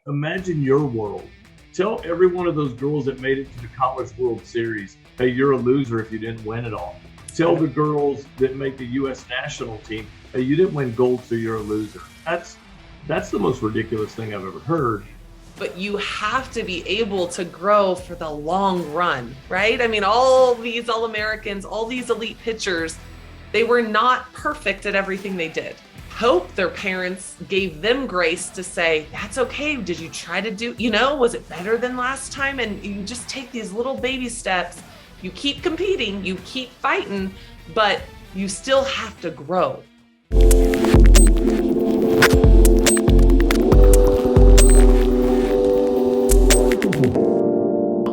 imagine your world. Tell every one of those girls that made it to the College World Series, hey, you're a loser if you didn't win it all. Tell the girls that make the U.S. national team, hey, you didn't win gold, so you're a loser. That's the most ridiculous thing I've ever heard. But you have to be able to grow for the long run, right? I mean, all these All-Americans, all these elite pitchers, they were not perfect at everything they did. Hope their parents gave them grace to say, that's okay. Did you try to do, was it better than last time? And you just take these little baby steps. You keep competing, you keep fighting, but you still have to grow.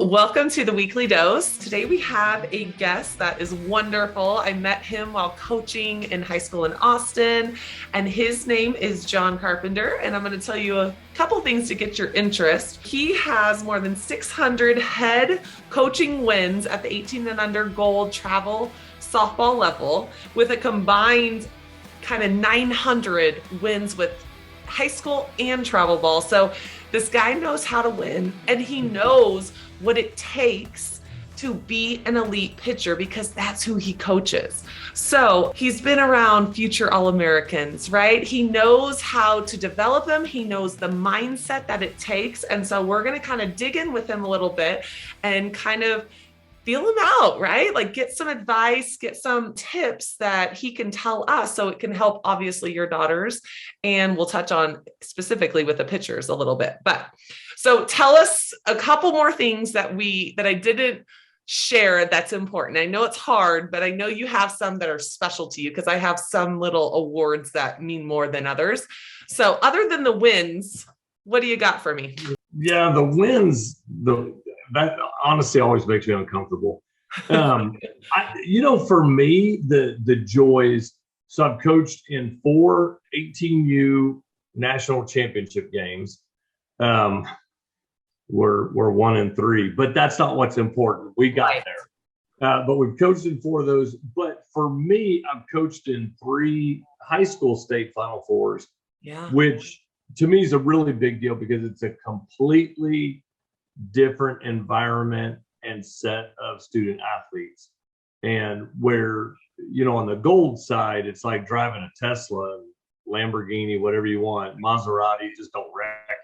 Welcome to the Weekly Dose. Today we have a guest that is wonderful. I met him while coaching in high school in Austin, and his name is John Carpenter, and I'm going to tell you a couple things to get your interest. He has more than 600 head coaching wins at the 18 and under gold travel softball level, with a combined kind of 900 wins with high school and travel ball. So this guy knows how to win, and he knows what it takes to be an elite pitcher because that's who he coaches. So he's been around future All-Americans, right? He knows how to develop them. He knows the mindset that it takes. And so we're going to kind of dig in with him a little bit and kind of feel him out, right? Like get some advice, get some tips that he can tell us so it can help obviously your daughters. And we'll touch on specifically with the pitchers a little bit. But so tell us a couple more things that I didn't share that's important. I know it's hard, but I know you have some that are special to you because I have some little awards that mean more than others. So other than the wins, what do you got for me? Yeah, the wins, that honestly always makes me uncomfortable. For me, the joys. So I've coached in 4 18U national championship games. We're 1 and 3, but that's not what's important. We got there. But we've coached in 4 of those. But for me, I've coached in 3 high school state Final Fours, which to me is a really big deal because it's a completely different environment and set of student athletes. And where, on the gold side, it's like driving a Tesla, Lamborghini, whatever you want, Maserati, just don't wreck it.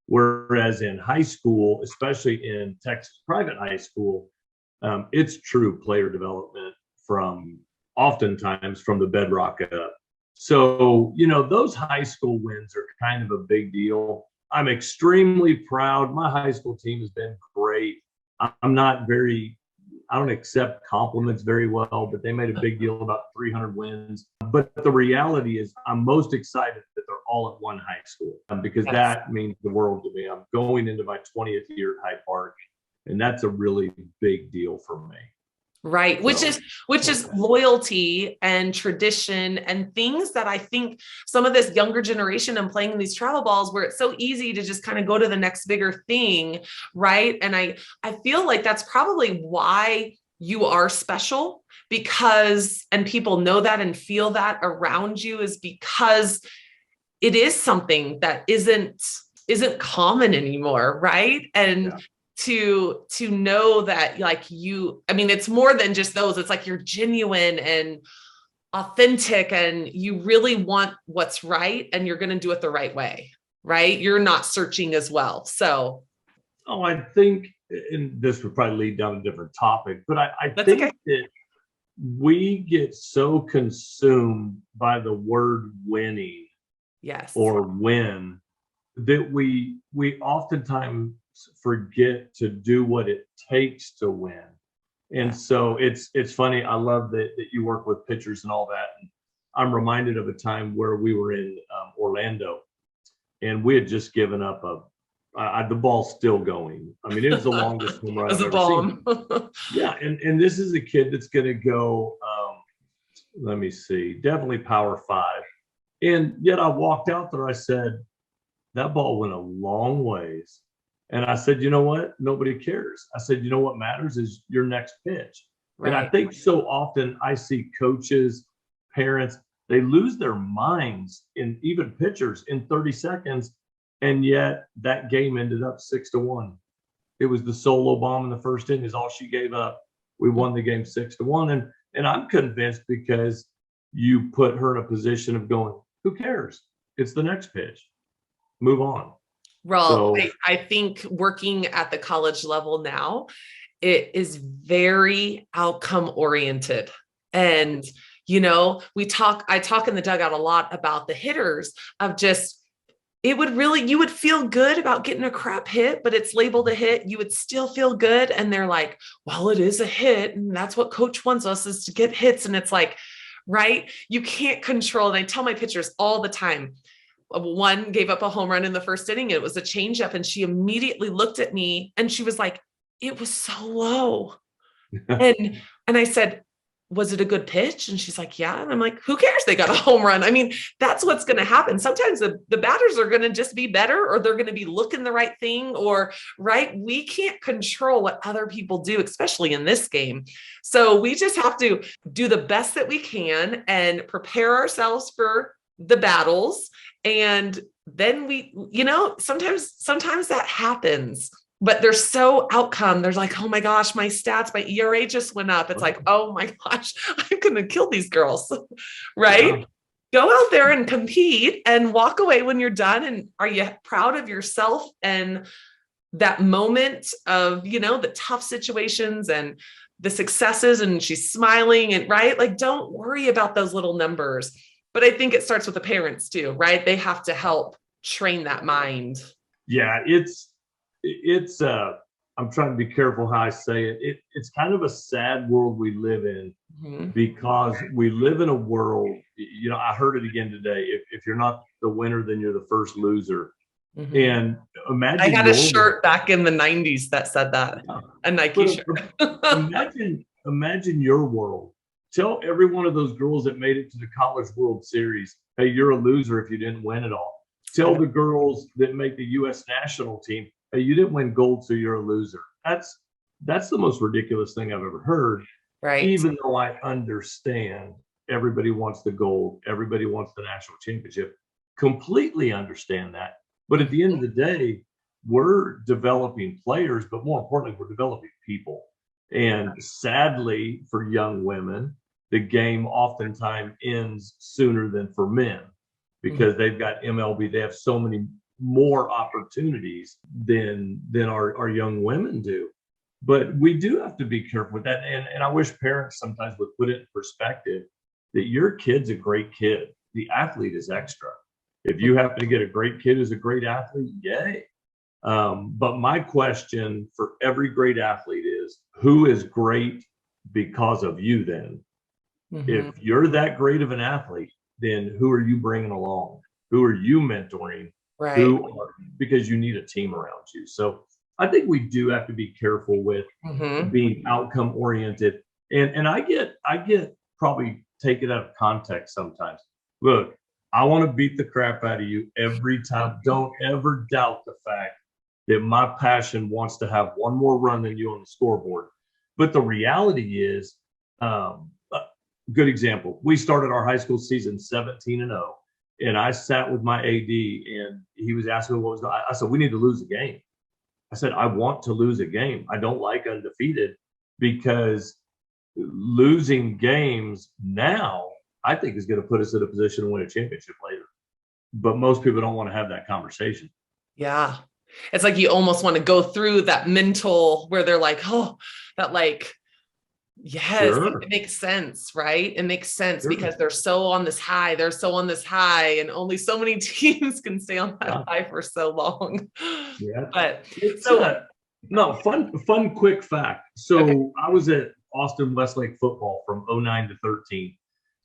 Whereas in high school, especially in Texas private high school, it's true player development oftentimes from the bedrock up. So, those high school wins are kind of a big deal. I'm extremely proud. My high school team has been great. I don't accept compliments very well, but they made a big deal about 300 wins. But the reality is I'm most excited that they're all at one high school because that means the world to me. I'm going into my 20th year at Hyde Park, and that's a really big deal for me. Right. Which is loyalty and tradition and things that I think some of this younger generation and playing in these travel balls where it's so easy to just kind of go to the next bigger thing. Right. And I feel like that's probably why you are special and people know that and feel that around you is because it is something that isn't common anymore. Right. And to know that it's more than just those, it's like you're genuine and authentic and you really want what's right and you're going to do it the right way, right? You're not searching as well. So. Oh, I think, and this would probably lead down a different topic, but I think that we get so consumed by the word winning or win that we oftentimes forget to do what it takes to win. And so it's funny. I love that you work with pitchers and all that. And I'm reminded of a time where we were in Orlando and we had just given up the ball's still going. I mean, it was the longest home run I've ever seen. Yeah. And this is a kid that's going to go, let me see, definitely Power 5. And yet I walked out there, I said, that ball went a long ways. And I said, you know what? Nobody cares. I said, you know what matters is your next pitch. Right. And I think so often I see coaches, parents, they lose their minds, in even pitchers, in 30 seconds And yet that game ended up 6-1. It was the solo bomb in the first inning is all she gave up. We won the game 6-1. And I'm convinced because you put her in a position of going, who cares? It's the next pitch. Move on. Well, I think working at the college level now, it is very outcome oriented. And, you know, I talk in the dugout a lot about the hitters of just, you would feel good about getting a crap hit, but it's labeled a hit. You would still feel good. And they're like, well, it is a hit. And that's what coach wants us is to get hits. And it's like, right. You can't control. And I tell my pitchers all the time, one gave up a home run in the first inning. It was a changeup. And she immediately looked at me and she was like, it was so low. and I said, was it a good pitch? And she's like, yeah. And I'm like, who cares? They got a home run. I mean, that's what's going to happen. Sometimes the batters are going to just be better, or they're going to be looking the right thing, or right. We can't control what other people do, especially in this game. So we just have to do the best that we can and prepare ourselves for the battles. And then sometimes that happens. But they're so outcome. There's like, oh my gosh, my stats, my ERA just went up. It's like, oh my gosh, I'm going to kill these girls, right? Yeah. Go out there and compete and walk away when you're done. And are you proud of yourself and that moment of, the tough situations and the successes, and she's smiling and right? Like, don't worry about those little numbers. But I think it starts with the parents too, right? They have to help train that mind. Yeah, it's I'm trying to be careful how I say it. It's kind of a sad world we live in, because we live in a world, I heard it again today. If you're not the winner, then you're the first loser. And imagine I got a shirt back in the 90s that said that, a Nike shirt. Imagine your world. Tell every one of those girls that made it to the College World Series, hey, you're a loser if you didn't win it all. Tell the girls that make the U.S. national team, hey, you didn't win gold, so you're a loser. That's the most ridiculous thing I've ever heard. Right. Even though I understand everybody wants the gold, everybody wants the national championship, completely understand that. But at the end of the day, we're developing players, but more importantly, we're developing people. And sadly, for young women, the game oftentimes ends sooner than for men, because they've got MLB. They have so many more opportunities than our young women do. But we do have to be careful with that. And I wish parents sometimes would put it in perspective that your kid's a great kid. The athlete is extra. If you happen to get a great kid who's a great athlete, yay. But my question for every great athlete is, who is great because of you then? If you're that great of an athlete, then who are you bringing along? Who are you mentoring? Right. Because you need a team around you. So I think we do have to be careful with being outcome oriented. And I get probably taken out of context sometimes. Look, I want to beat the crap out of you every time. Don't ever doubt the fact that my passion wants to have one more run than you on the scoreboard. But the reality is, good example, we started our high school season 17-0. And I sat with my AD and he was asking me what was going on. I said, we need to lose a game. I said, I want to lose a game. I don't like undefeated, because losing games now, I think, is going to put us in a position to win a championship later. But most people don't want to have that conversation. Yeah. It's like you almost want to go through that mental where they're like, oh, that like, yes, sure. It makes sense, right? It makes sense because they're so on this high. They're so on this high, and only so many teams can stay on that high for so long. Yeah, but it's fun quick fact. So I was at Austin Westlake football from 09 to 13,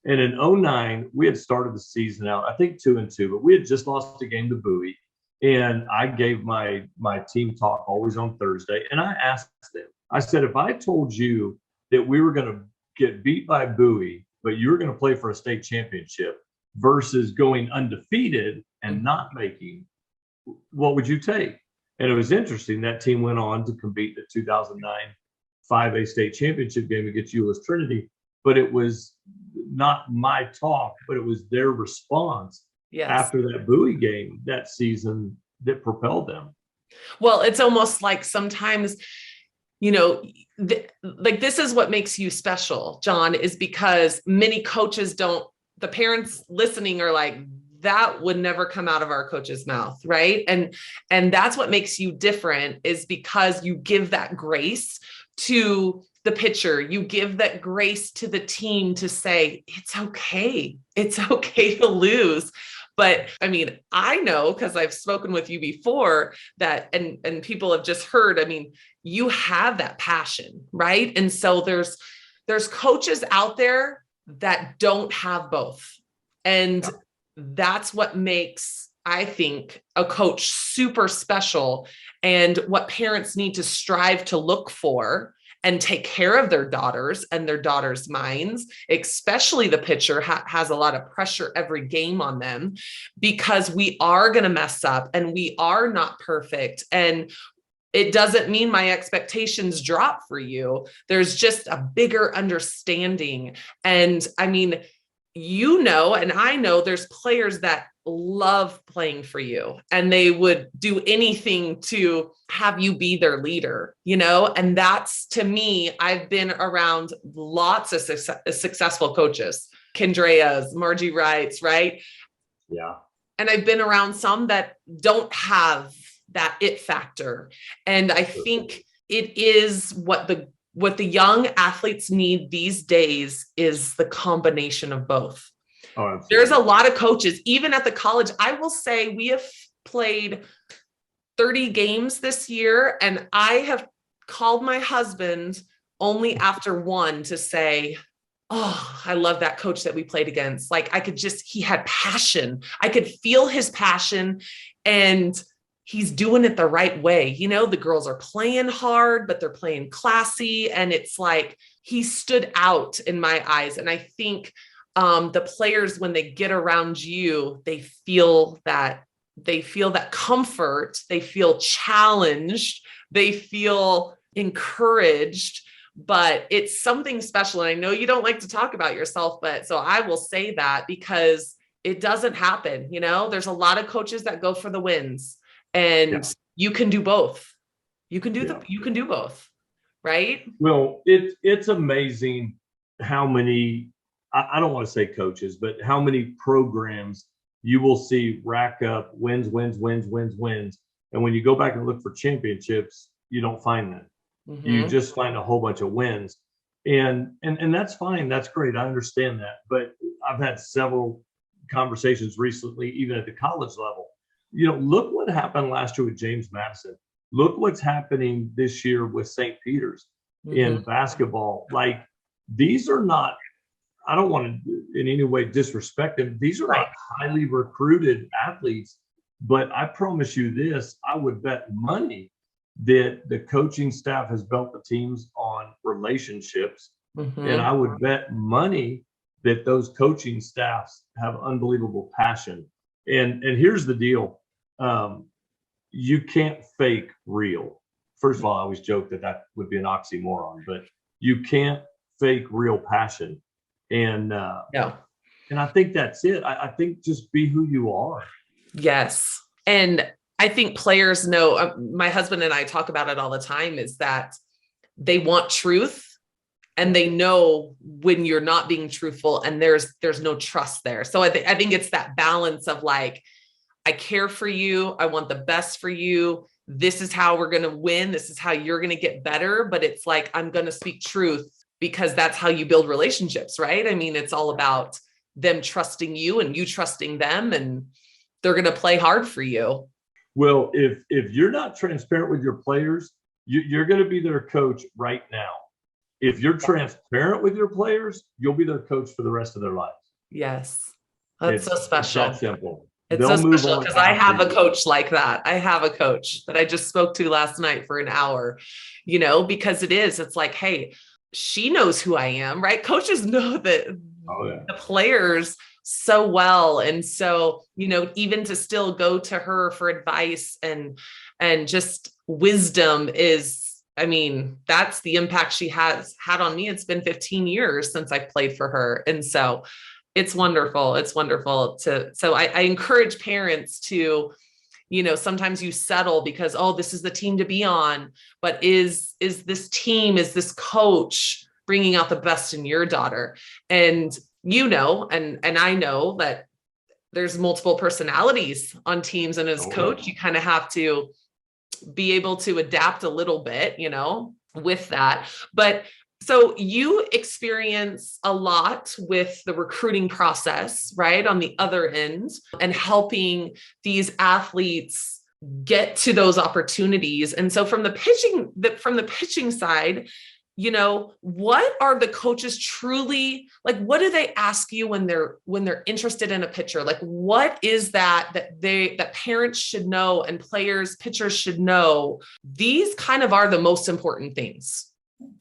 and in 09 we had started the season out, I think 2-2, but we had just lost a game to Bowie, and I gave my team talk always on Thursday, and I asked them. I said, if I told you that we were going to get beat by Bowie, but you were going to play for a state championship versus going undefeated and not making, what would you take? And it was interesting. That team went on to compete in the 2009 5A state championship game against Euless Trinity, but it was not my talk, but it was their response after that Bowie game that season. that propelled them. Well, it's almost like sometimes, like this is what makes you special, John, is because many coaches don't, the parents listening are like, that would never come out of our coach's mouth. Right. And that's what makes you different, is because you give that grace to the pitcher. You give that grace to the team to say, it's okay. It's okay to lose. But I mean, I know, because I've spoken with you before, that, and people have just heard, I mean, you have that passion, right? And so there's coaches out there that don't have both. And that's what makes, I think, a coach super special, and what parents need to strive to look for and take care of their daughters and their daughters' minds, especially the pitcher has a lot of pressure every game on them, because we are going to mess up and we are not perfect. And it doesn't mean my expectations drop for you. There's just a bigger understanding. And I mean, and I know there's players that love playing for you, and they would do anything to have you be their leader, and that's, to me, I've been around lots of successful coaches, Kendreas, Margie Wrights, right? Yeah. And I've been around some that don't have that it factor. And I think it is what the young athletes need these days, is the combination of both. Oh, there's a lot of coaches, even at the college. I will say we have played 30 games this year, and I have called my husband only after one to say, oh, I love that coach that we played against. Like, he had passion. I could feel his passion, and he's doing it the right way. The girls are playing hard, but they're playing classy. And it's like, he stood out in my eyes. And I think the players, when they get around you, they feel that comfort, they feel challenged, they feel encouraged, but it's something special. And I know you don't like to talk about yourself, but so I will say that, because it doesn't happen. There's a lot of coaches that go for the wins, and you can do both. You can do both. Right. Well, it's amazing how many, I don't want to say coaches, but how many programs you will see rack up wins. And when you go back and look for championships, you don't find that. Mm-hmm. You just find a whole bunch of wins. And that's fine. That's great. I understand that. But I've had several conversations recently, even at the college level. Look what happened last year with James Madison. Look what's happening this year with St. Peter's in basketball. Like, these are not, I don't want to in any way disrespect them. These are not highly recruited athletes, but I promise you this, I would bet money that the coaching staff has built the teams on relationships. And I would bet money that those coaching staffs have unbelievable passion. And here's the deal. You can't fake real. First of all, I always joke that would be an oxymoron, but you can't fake real passion. And and I think that's it. I think just be who you are. Yes. And I think players know, my husband and I talk about it all the time, is that they want truth, and they know when you're not being truthful, and there's no trust there. So I think it's that balance of like, I care for you. I want the best for you. This is how we're going to win. This is how you're going to get better. But it's like, I'm going to speak truth, because that's how you build relationships, right? I mean, it's all about them trusting you and you trusting them, and they're going to play hard for you. Well, if you're not transparent with your players, you're going to be their coach right now. If you're transparent with your players, you'll be their coach for the rest of their lives. Yes. That's so special. It's that simple. It's so special, because I have a coach like that. I have a coach that I just spoke to last night for an hour, because it's like, hey, she knows who I am, right? Coaches know that the players so well. And so, even to still go to her for advice and just wisdom is, I mean, that's the impact she has had on me. It's been 15 years since I played for her. And so it's wonderful. It's wonderful so I encourage parents to, sometimes you settle because, oh, this is the team to be on, but is this coach bringing out the best in your daughter? And, and I know that there's multiple personalities on teams. And as coach, you kind of have to be able to adapt a little bit, with that. But so you experience a lot with the recruiting process, right? On the other end, and helping these athletes get to those opportunities. And so from the pitching side, what are the coaches truly like? What do they ask you when they're interested in a pitcher? Like, what is that parents should know and pitchers should know? These kind of are the most important things.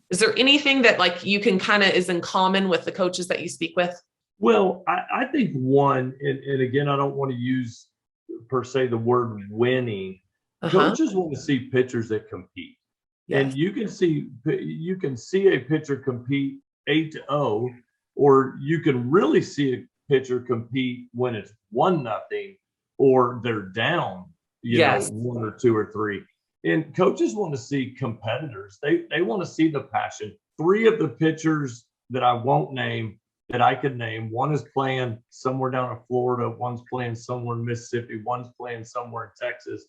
Is there anything that like you can kind of is in common with the coaches that you speak with? Well, I think one, and again, I don't want to use per se the word winning. Coaches want to see pitchers that compete. Yes. And you can see a pitcher compete 8-0, or you can really see a pitcher compete when it's 1-0 or they're down, 1 or 2 or 3. And coaches want to see competitors. They want to see the passion. 3 of the pitchers that I won't name, that I could name, one is playing somewhere down in Florida, one's playing somewhere in Mississippi, one's playing somewhere in Texas,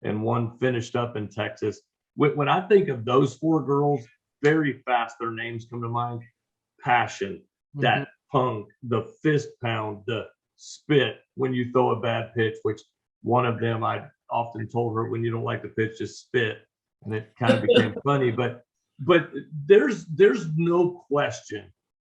and one finished up in Texas. When I think of those 4 girls, very fast, their names come to mind. Passion, that punk, the fist pound, the spit when you throw a bad pitch, which one of them I often told her, when you don't like the pitch, just spit. And it kind of became funny. But there's no question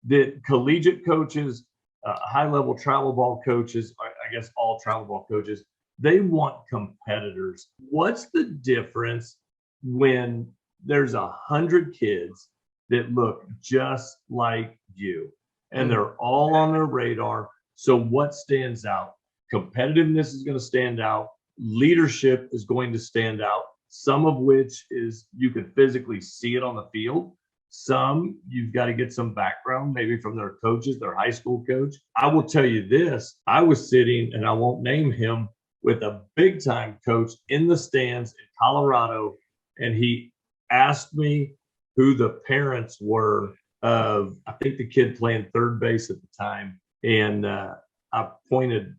that collegiate coaches, high-level travel ball coaches, I guess all travel ball coaches, they want competitors. What's the difference when there's 100 kids that look just like you and they're all on their radar? So what stands out? Competitiveness is going to stand out. Leadership is going to stand out, some of which is you can physically see it on the field. Some you've got to get some background, maybe from their coaches, their high school coach. I will tell you this, I was sitting, and I won't name him, with a big time coach in the stands in Colorado. And he asked me who the parents were of, I think the kid playing third base at the time. And I pointed,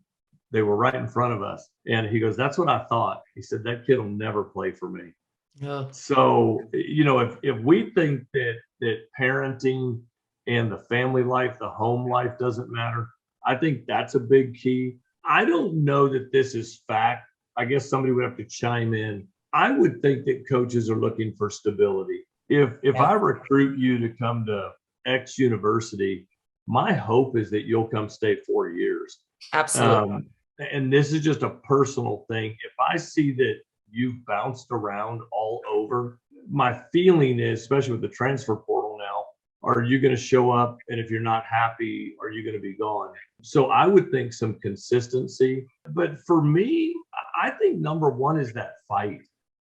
they were right in front of us. And he goes, that's what I thought. He said, that kid will never play for me. Yeah. So, if we think that parenting and the family life, the home life doesn't matter, I think that's a big key. I don't know that this is fact. I guess somebody would have to chime in. I would think that coaches are looking for stability. If I recruit you to come to X university, my hope is that you'll come stay 4 years. Absolutely. And this is just a personal thing. If I see that you've bounced around all over, my feeling is, especially with the transfer portal now, are you going to show up? And if you're not happy, are you going to be gone? So I would think some consistency. But for me, I think number one is that fight,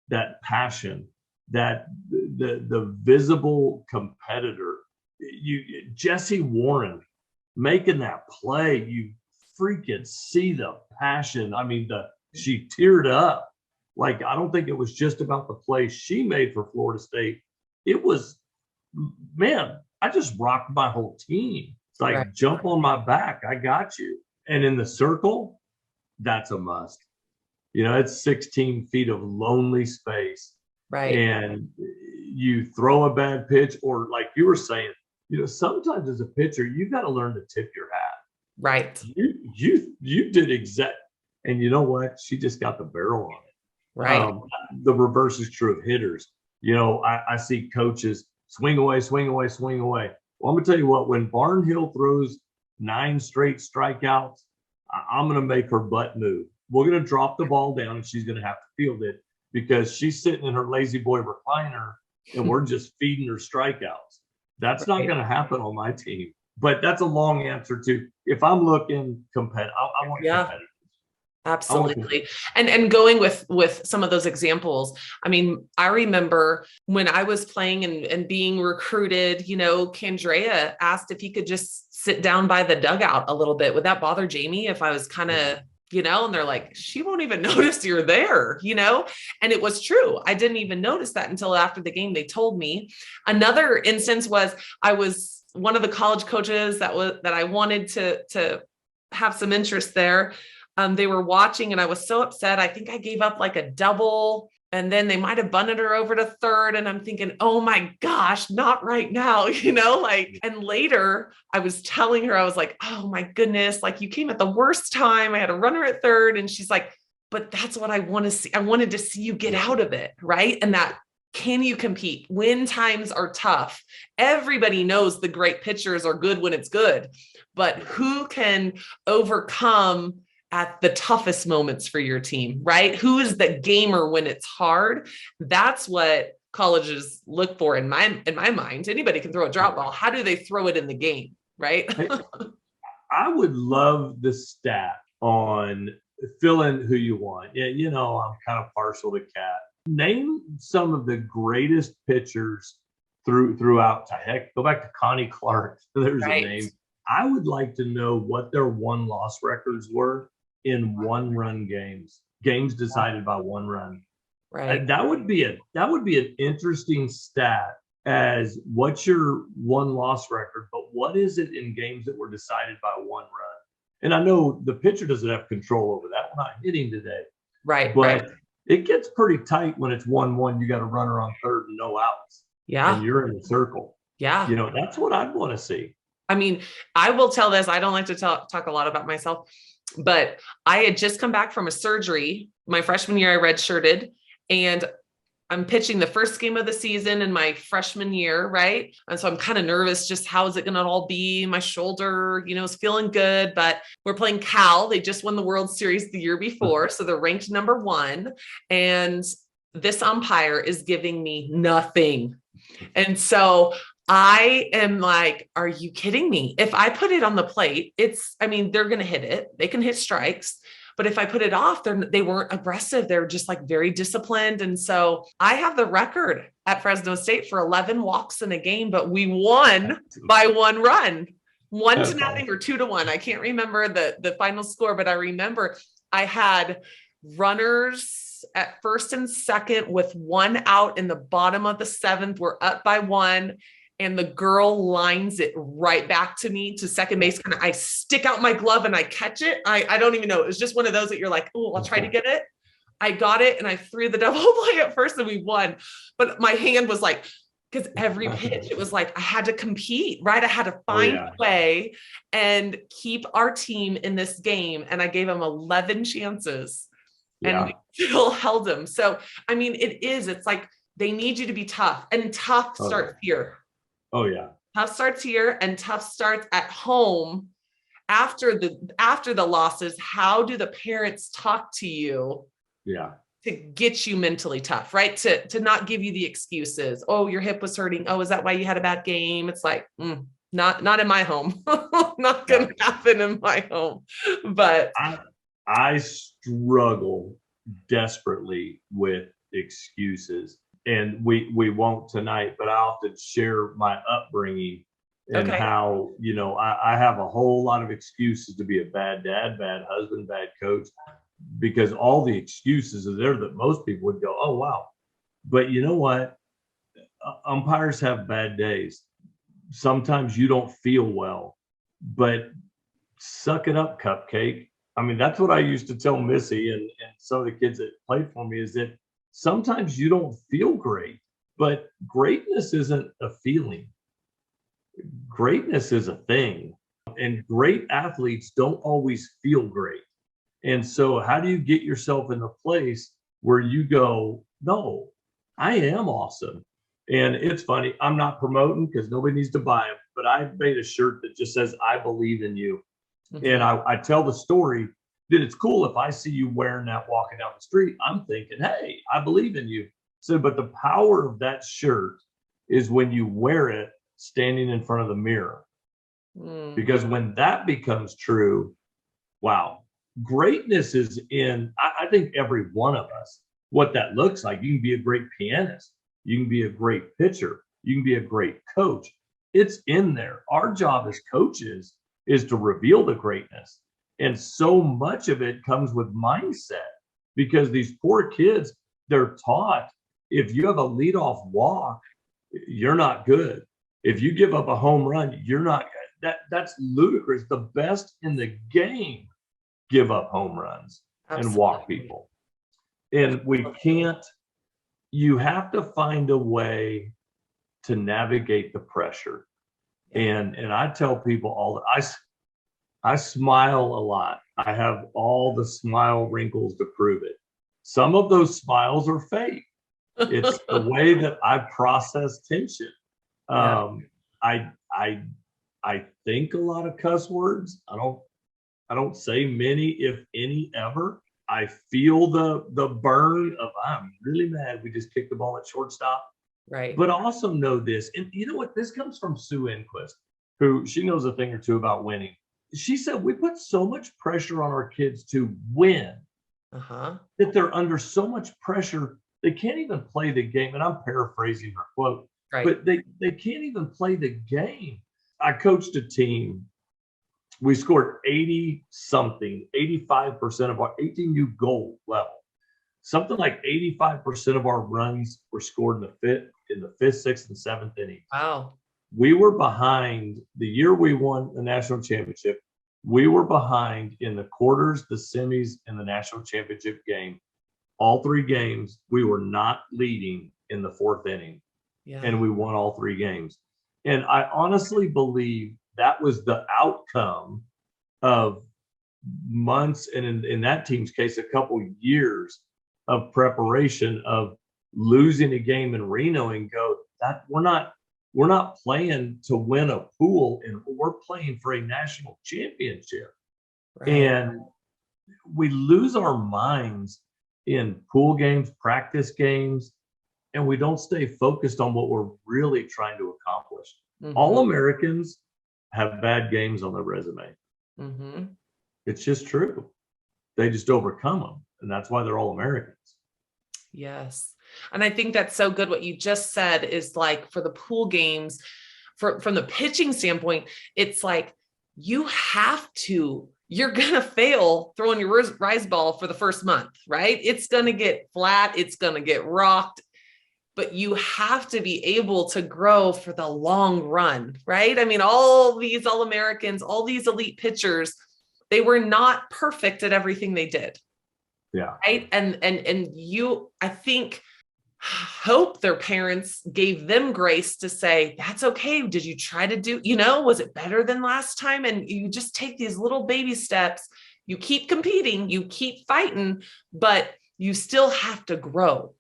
that passion, that the visible competitor. Jesse Warren making that play, you freaking see the passion. I mean, she teared up. Like, I don't think it was just about the play she made for Florida State. It was, man, I just rocked my whole team. It's like, right, jump on my back. I got you. And in the circle, that's a must. It's 16 feet of lonely space. Right. And you throw a bad pitch, or like you were saying, sometimes as a pitcher, you've got to learn to tip your hat. Right. You did exact. And you know what? She just got the barrel on it. Right. The reverse is true of hitters. I see coaches swing away, swing away, swing away. Well, I'm going to tell you what, when Barnhill throws 9 straight strikeouts, I'm going to make her butt move. We're going to drop the ball down and she's going to have to field it because she's sitting in her lazy boy recliner and we're just feeding her strikeouts. That's not going to happen on my team. But that's a long answer to, if I'm looking competitive, I want competitive. Absolutely. And going with some of those examples, I mean, I remember when I was playing and being recruited, Candrea asked if he could just sit down by the dugout a little bit. Would that bother Jamie if I was kind of, and they're like, she won't even notice you're there, and it was true. I didn't even notice that until after the game. They told me. Another instance was I was one of the college coaches that I wanted to have some interest there. They were watching and I was so upset. I think I gave up like a double and then they might've bunted her over to third. And I'm thinking, oh my gosh, not right now, and later I was telling her, I was like, oh my goodness, like you came at the worst time. I had a runner at third. And she's like, but that's what I want to see. I wanted to see you get out of it. Right. And that, can you compete when times are tough? Everybody knows the great pitchers are good when it's good, but who can overcome at the toughest moments for your team, right? Who is the gamer when it's hard? That's what colleges look for in my mind. Anybody can throw a drop ball. How do they throw it in the game, right? I would love the stat on fill in who you want. Yeah, I'm kind of partial to Cat. Name some of the greatest pitchers throughout. Heck, go back to Connie Clark. There's right. A name. I would like to know what their won-loss records were in one-run games decided by one run. Right. That would be an interesting stat as what's your won-loss record, but what is it in games that were decided by one run? And I know the pitcher doesn't have control over that. We're not hitting today. Right. But right. It gets pretty tight when it's 1-1. You got a runner on third and no outs. Yeah. And you're in the circle. Yeah. That's what I'd want to see. I mean, I will tell this. I don't like to talk a lot about myself, but I had just come back from a surgery. My freshman year, I redshirted, and I'm pitching the first game of the season in my freshman year, right? And so I'm kind of nervous, just how is it going to all be? My shoulder, is feeling good, but we're playing Cal. They just won the World Series the year before, so they're ranked number 1. And this umpire is giving me nothing. And so I am like, are you kidding me? If I put it on the plate, they're going to hit it. They can hit strikes. But if I put it off, they weren't aggressive. They're just like very disciplined. And so I have the record at Fresno State for 11 walks in a game, but we won by 1 run, 1-0 or 2-1. I can't remember the final score, but I remember I had runners at first and second with 1 out in the bottom of the 7th. We're up by 1. And the girl lines it right back to me to second base. And I stick out my glove and I catch it. I don't even know. It was just one of those that you're like, oh, I'll try to get it. I got it and I threw the double play at first and we won. But my hand was like, because every pitch, it was like I had to compete, right? I had to find a way and keep our team in this game. And I gave them 11 chances and we still held them. So, it's like they need you to be tough, and tough starts here. Oh yeah. Tough starts here and tough starts at home after the losses. How do the parents talk to you? Yeah. To get you mentally tough, right? To not give you the excuses. Oh, your hip was hurting. Oh, is that why you had a bad game? It's like, not in my home. Not going to happen in my home. But I struggle desperately with excuses. And we won't tonight, but I often share my upbringing and how, I have a whole lot of excuses to be a bad dad, bad husband, bad coach, because all the excuses are there that most people would go, oh, wow. But you know what? Umpires have bad days. Sometimes you don't feel well, but suck it up, Cupcake. That's what I used to tell Missy and some of the kids that played for me, is that sometimes you don't feel great, but greatness isn't a feeling. Greatness is a thing. And great athletes don't always feel great. And so how do you get yourself in a place where you go, no, I am awesome? And it's funny, I'm not promoting because nobody needs to buy them, but I made a shirt that just says, I believe in you. Mm-hmm. And I tell the story that it's cool if I see you wearing that walking down the street, I'm thinking, hey, I believe in you. So, but the power of that shirt is when you wear it standing in front of the mirror. Mm-hmm. Because when that becomes true, wow, greatness is in, I think, every one of us. What that looks like, you can be a great pianist, you can be a great pitcher, you can be a great coach. It's in there. Our job as coaches is to reveal the greatness. And so much of it comes with mindset, because these poor kids, they're taught, if you have a leadoff walk, you're not good. If you give up a home run, you're not good. That's ludicrous. The best in the game give up home runs and walk people. And we can't, you have to find a way to navigate the pressure. And I tell people all that I smile a lot. I have all the smile wrinkles to prove it. Some of those smiles are fake. It's the way that I process tension. I think a lot of cuss words. I don't say many, if any, ever. I feel the burn of, I'm really mad we just kicked the ball at shortstop. Right. But also know this, and you know what? This comes from Sue Enquist, who she knows a thing or two about winning. She said, we put so much pressure on our kids to win that they're under so much pressure, they can't even play the game. And I'm paraphrasing her quote, but they can't even play the game. I coached a team. We scored 85% of our 18U goal level. Something like 85% of our runs were scored in the fifth, sixth, and seventh inning. Wow. We were behind the year we won the national championship. We were behind in the quarters, the semis, and the national championship game. All three games, we were not leading in the fourth inning. And we won all three games. And I honestly believe that was the outcome of months, and in that team's case, a couple years of preparation, of losing a game in Reno and go, that we're not playing to win a pool, and we're playing for a national championship. And we lose our minds in pool games, practice games, and we don't stay focused on what we're really trying to accomplish. All Americans have bad games on their resume. It's just true. They just overcome them. And that's why they're all Americans. Yes. And I think that's so good. What you just said is like, for the pool games, from the pitching standpoint, it's like, you're going to fail throwing your rise ball for the first month, right? It's going to get flat. It's going to get rocked, but you have to be able to grow for the long run, right? I mean, all these All-Americans, all these elite pitchers, they were not perfect at everything they did. Yeah. Right. And you, I think, hope their parents gave them grace to say, that's okay. Did you try to do, was it better than last time? And you just take these little baby steps. You keep competing, you keep fighting, but you still have to grow.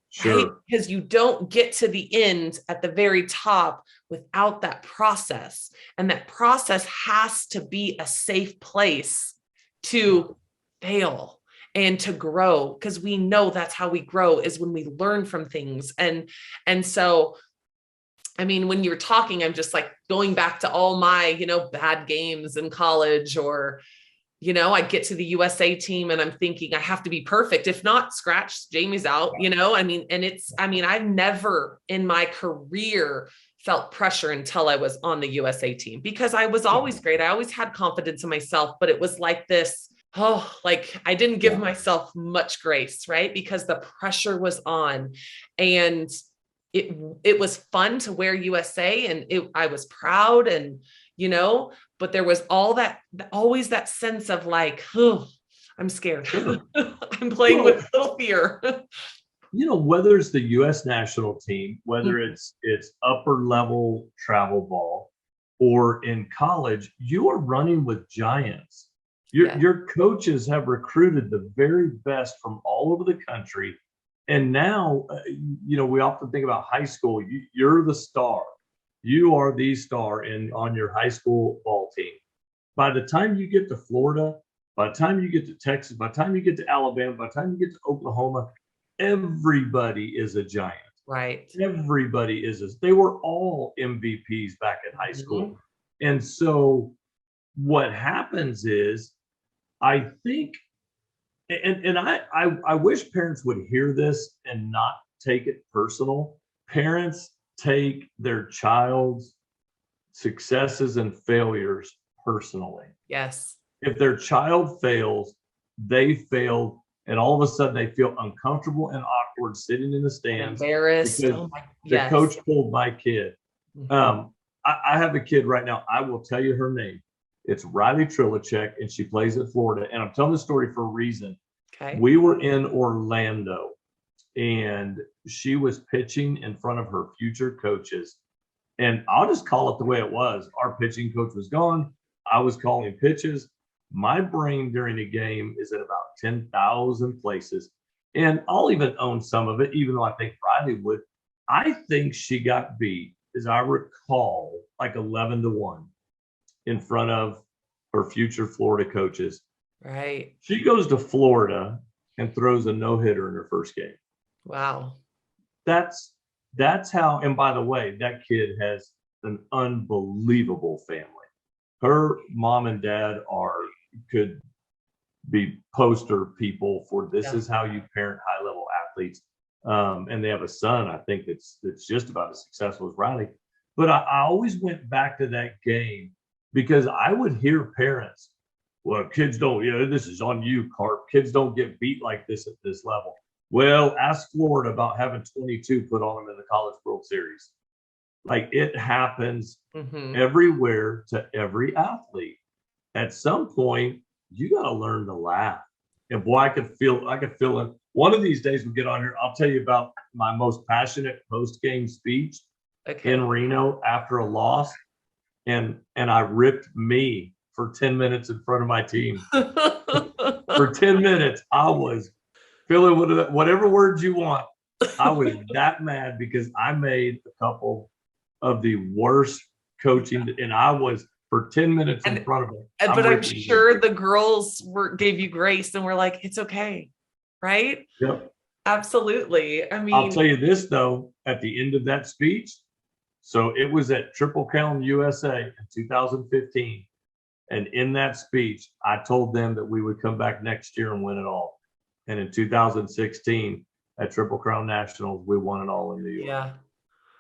Sure. Right? Because you don't get to the end at the very top without that process. And that process has to be a safe place to fail and to grow, because we know that's how we grow, is when we learn from things. And so, I mean, when you're talking, I'm just like going back to all my, bad games in college, or, I get to the USA team and I'm thinking I have to be perfect. If not, scratch, Jamie's out, I've never in my career felt pressure until I was on the USA team, because I was always great. I always had confidence in myself, but it was like this, I didn't give myself much grace, right? Because the pressure was on, and it was fun to wear USA, and I was proud, and, but there was always that sense of like, I'm scared. I'm playing with little fear. Whether it's the U.S. national team, whether it's upper level travel ball, or in college, you are running with giants. Your coaches have recruited the very best from all over the country. And now, we often think about high school. You're the star. You are the star on your high school ball team. By the time you get to Florida, by the time you get to Texas, by the time you get to Alabama, by the time you get to Oklahoma, everybody is a giant. Right. Everybody they were all MVPs back in high school. And so what happens is, I think, and I wish parents would hear this and not take it personal. Parents take their child's successes and failures personally. Yes. If their child fails, they failed, and all of a sudden they feel uncomfortable and awkward sitting in the stands embarrassed. because the Yes. coach pulled my kid. I have a kid right now. I will tell you her name. It's Riley Trilachek, and she plays at Florida. And I'm telling the story for a reason. Okay. We were in Orlando, and she was pitching in front of her future coaches. And I'll just call it the way it was. Our pitching coach was gone. I was calling pitches. My brain during a game is at about 10,000 places. And I'll even own some of it, even though I think Riley would. I think she got beat, as I recall, like 11-1 in front of her future Florida coaches. Right. She goes to Florida and throws a no-hitter in her first game. Wow. That's how, and by the way, that kid has an unbelievable family. Her mom and dad could be poster people for this is how you parent high-level athletes. And they have a son, I think, that's just about as successful as Riley. But I always went back to that game because I would hear parents, well, kids don't, this is on you, Carp. Kids don't get beat like this at this level. Well, ask Florida about having 22 put on them in the College World Series. Like, it happens everywhere to every athlete. At some point, you got to learn to laugh. And boy, I could feel it. One of these days we get on here, I'll tell you about my most passionate post-game speech in Reno after a loss. And I ripped me for 10 minutes in front of my team. For 10 minutes, I was feeling whatever words you want. I was that mad because I made a couple of the worst coaching, and I was for 10 minutes in front of them. But I'm sure the girls gave you grace and were like, it's okay. Right? Yep. Absolutely. I mean, I'll tell you this though, at the end of that speech, so it was at Triple Crown USA in 2015. And in that speech, I told them that we would come back next year and win it all. And in 2016 at Triple Crown Nationals, we won it all in New York. Yeah.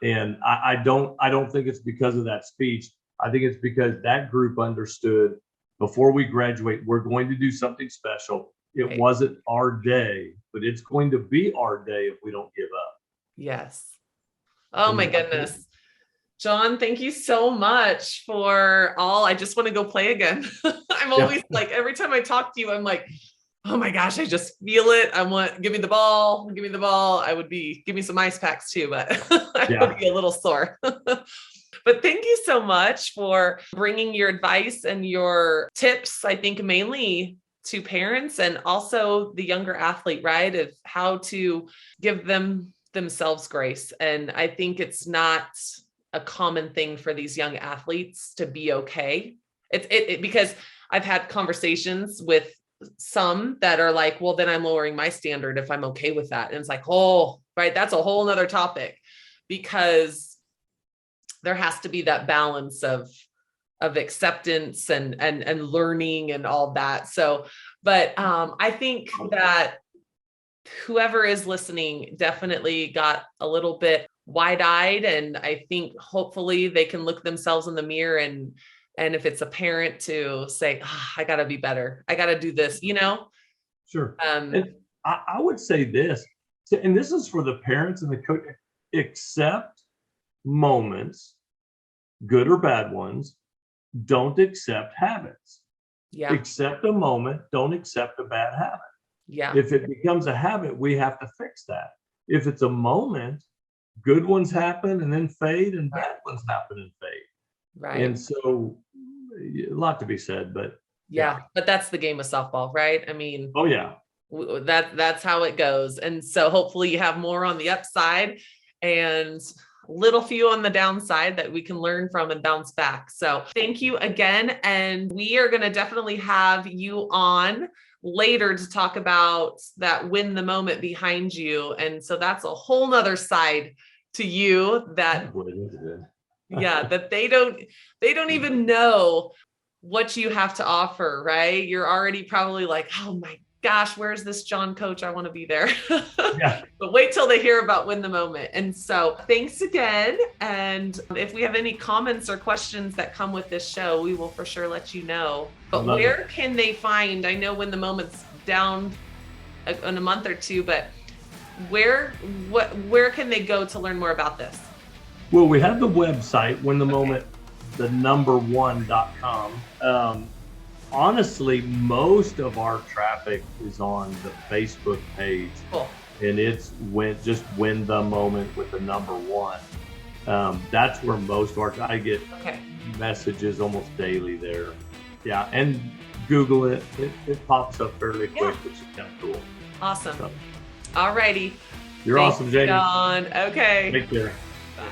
And I don't think it's because of that speech. I think it's because that group understood before we graduate, we're going to do something special. It wasn't our day, but it's going to be our day if we don't give up. Yes. Oh my goodness. John, thank you so much for all. I just want to go play again. I'm always like, every time I talk to you, I'm like, oh my gosh, I just feel it. Give me the ball. Give me the ball. Give me some ice packs too, but I would be a little sore. But thank you so much for bringing your advice and your tips, I think mainly to parents and also the younger athlete, right? Of how to give themselves grace. And I think it's not a common thing for these young athletes to be okay. Because I've had conversations with some that are like, well, then I'm lowering my standard if I'm okay with that. And it's like, oh, right. That's a whole nother topic, because there has to be that balance of acceptance and learning and all that. So, but I think that whoever is listening definitely got a little bit wide-eyed, and I think hopefully they can look themselves in the mirror and if it's a parent to say, I got to be better. I got to do this, Sure. And I would say this, and this is for the parents and the coach, accept moments, good or bad ones. Don't accept habits. Yeah. Accept a moment. Don't accept a bad habit. Yeah. If it becomes a habit, we have to fix that. If it's a moment, good ones happen and then fade, and bad ones happen and fade. Right. And so a lot to be said, but but that's the game of softball, right? I mean, oh yeah, that's how it goes. And so hopefully you have more on the upside and little few on the downside that we can learn from and bounce back. So thank you again. And we are going to definitely have you on later to talk about that win the moment behind you. And so that's a whole nother side to you that, that they don't even know what you have to offer, right? You're already probably like, oh my gosh, where's this John coach? I want to be there. Yeah. But wait till they hear about Win the Moment. And so thanks again. And if we have any comments or questions that come with this show, we will for sure let you know. But where can they find, I know Win the Moment's down in a month or two, but where can they go to learn more about this? Well, we have the website, winthemoment1.com. Honestly, most of our traffic is on the Facebook page. Cool. And it's just Win the Moment with the number 1. That's where most of I get messages almost daily there. Yeah, and Google it. It pops up fairly quick, which is kind of cool. Awesome. So. All righty. You're awesome, Jamie. John. Okay. Take care. Bye.